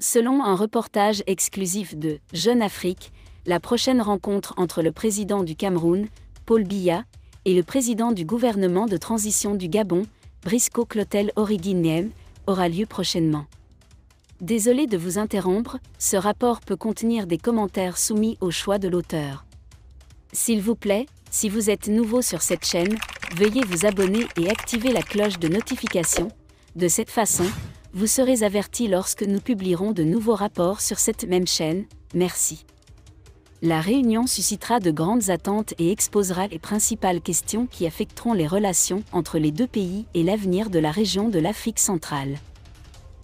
Selon un reportage exclusif de Jeune Afrique, la prochaine rencontre entre le président du Cameroun, Paul Biya, et le président du gouvernement de transition du Gabon, Brice Clotaire Oligui Nguema, aura lieu prochainement. Désolé de vous interrompre, ce rapport peut contenir des commentaires soumis au choix de l'auteur. S'il vous plaît, si vous êtes nouveau sur cette chaîne, veuillez vous abonner et activer la cloche de notification. De cette façon, vous serez averti lorsque nous publierons de nouveaux rapports sur cette même chaîne. Merci. La réunion suscitera de grandes attentes et exposera les principales questions qui affecteront les relations entre les deux pays et l'avenir de la région de l'Afrique centrale.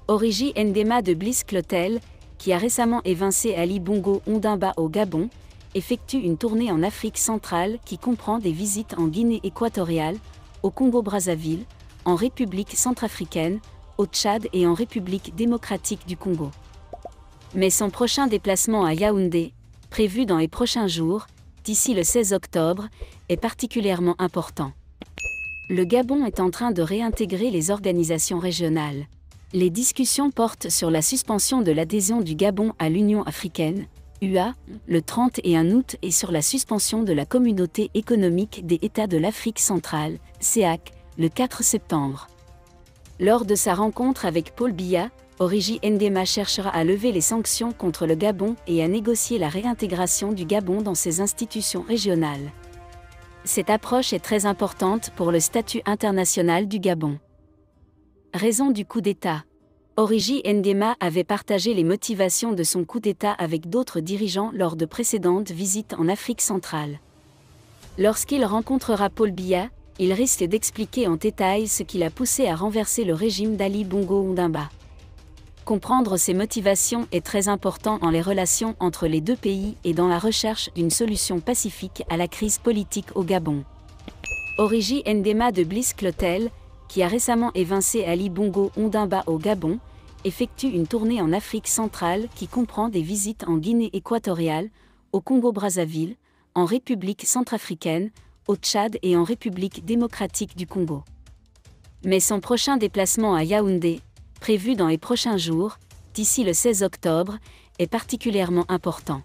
Oligui Nguema de Brice Clotaire, qui a récemment évincé Ali Bongo Ondimba au Gabon, effectue une tournée en Afrique centrale qui comprend des visites en Guinée équatoriale, au Congo-Brazzaville, en République centrafricaine, au Tchad et en République démocratique du Congo. Mais son prochain déplacement à Yaoundé, prévu dans les prochains jours, d'ici le 16 octobre, est particulièrement important. Le Gabon est en train de réintégrer les organisations régionales. Les discussions portent sur la suspension de l'adhésion du Gabon à l'Union africaine, UA, le 31 août et sur la suspension de la Communauté économique des États de l'Afrique centrale, CEEAC, le 4 septembre. Lors de sa rencontre avec Paul Biya, Oligui Nguema cherchera à lever les sanctions contre le Gabon et à négocier la réintégration du Gabon dans ses institutions régionales. Cette approche est très importante pour le statut international du Gabon. Raison du coup d'État. Oligui Nguema avait partagé les motivations de son coup d'État avec d'autres dirigeants lors de précédentes visites en Afrique centrale. Lorsqu'il rencontrera Paul Biya, il risque d'expliquer en détail ce qui l'a poussé à renverser le régime d'Ali Bongo Ondimba. Comprendre ces motivations est très important dans les relations entre les deux pays et dans la recherche d'une solution pacifique à la crise politique au Gabon. Oligui Nguema de Brice Clotaire, qui a récemment évincé Ali Bongo Ondimba au Gabon, effectue une tournée en Afrique centrale qui comprend des visites en Guinée équatoriale, au Congo-Brazzaville, en République centrafricaine, au Tchad et en République démocratique du Congo. Mais son prochain déplacement à Yaoundé, prévu dans les prochains jours, d'ici le 16 octobre, est particulièrement important.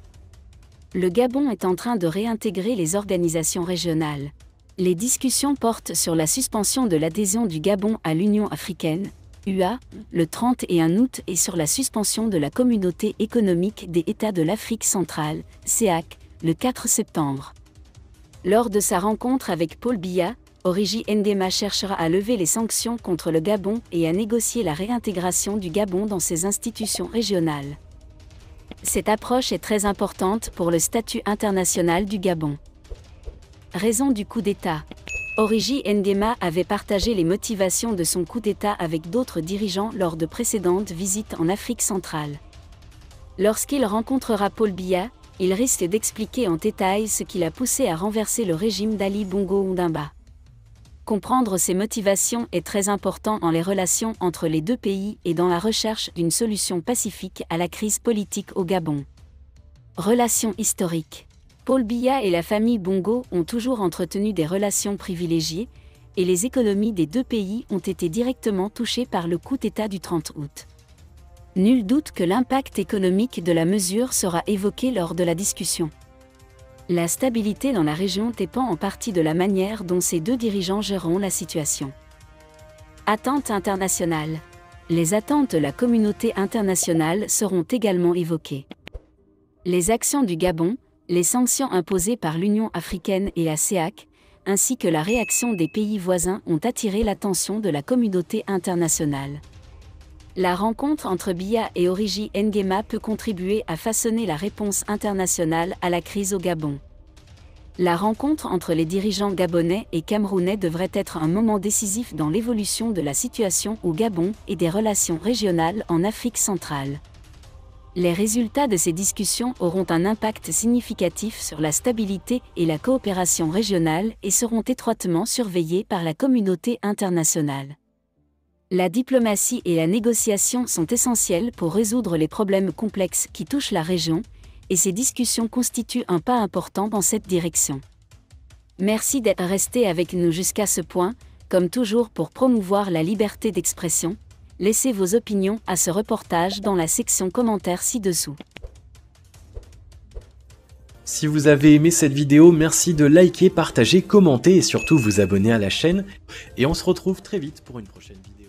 Le Gabon est en train de réintégrer les organisations régionales. Les discussions portent sur la suspension de l'adhésion du Gabon à l'Union africaine, UA, le 31 août et sur la suspension de la Communauté économique des États de l'Afrique centrale, CEEAC, le 4 septembre. Lors de sa rencontre avec Paul Biya, Oligui Nguema cherchera à lever les sanctions contre le Gabon et à négocier la réintégration du Gabon dans ses institutions régionales. Cette approche est très importante pour le statut international du Gabon. Raison du coup d'État. Oligui Nguema avait partagé les motivations de son coup d'État avec d'autres dirigeants lors de précédentes visites en Afrique centrale. Lorsqu'il rencontrera Paul Biya, il risque d'expliquer en détail ce qui l'a poussé à renverser le régime d'Ali Bongo Ondimba. Comprendre ces motivations est très important dans les relations entre les deux pays et dans la recherche d'une solution pacifique à la crise politique au Gabon. Relations historiques. Paul Biya et la famille Bongo ont toujours entretenu des relations privilégiées, et les économies des deux pays ont été directement touchées par le coup d'État du 30 août. Nul doute que l'impact économique de la mesure sera évoqué lors de la discussion. La stabilité dans la région dépend en partie de la manière dont ces deux dirigeants géreront la situation. Attentes internationales. Les attentes de la communauté internationale seront également évoquées. Les actions du Gabon, les sanctions imposées par l'Union africaine et la CEEAC, ainsi que la réaction des pays voisins ont attiré l'attention de la communauté internationale. La rencontre entre Biya et Oligui Nguema peut contribuer à façonner la réponse internationale à la crise au Gabon. La rencontre entre les dirigeants gabonais et camerounais devrait être un moment décisif dans l'évolution de la situation au Gabon et des relations régionales en Afrique centrale. Les résultats de ces discussions auront un impact significatif sur la stabilité et la coopération régionale et seront étroitement surveillés par la communauté internationale. La diplomatie et la négociation sont essentielles pour résoudre les problèmes complexes qui touchent la région, et ces discussions constituent un pas important dans cette direction. Merci d'être resté avec nous jusqu'à ce point, comme toujours pour promouvoir la liberté d'expression, Laissez vos opinions à ce reportage dans la section commentaires ci-dessous. Si vous avez aimé cette vidéo, merci de liker, partager, commenter et surtout vous abonner à la chaîne. Et on se retrouve très vite pour une prochaine vidéo.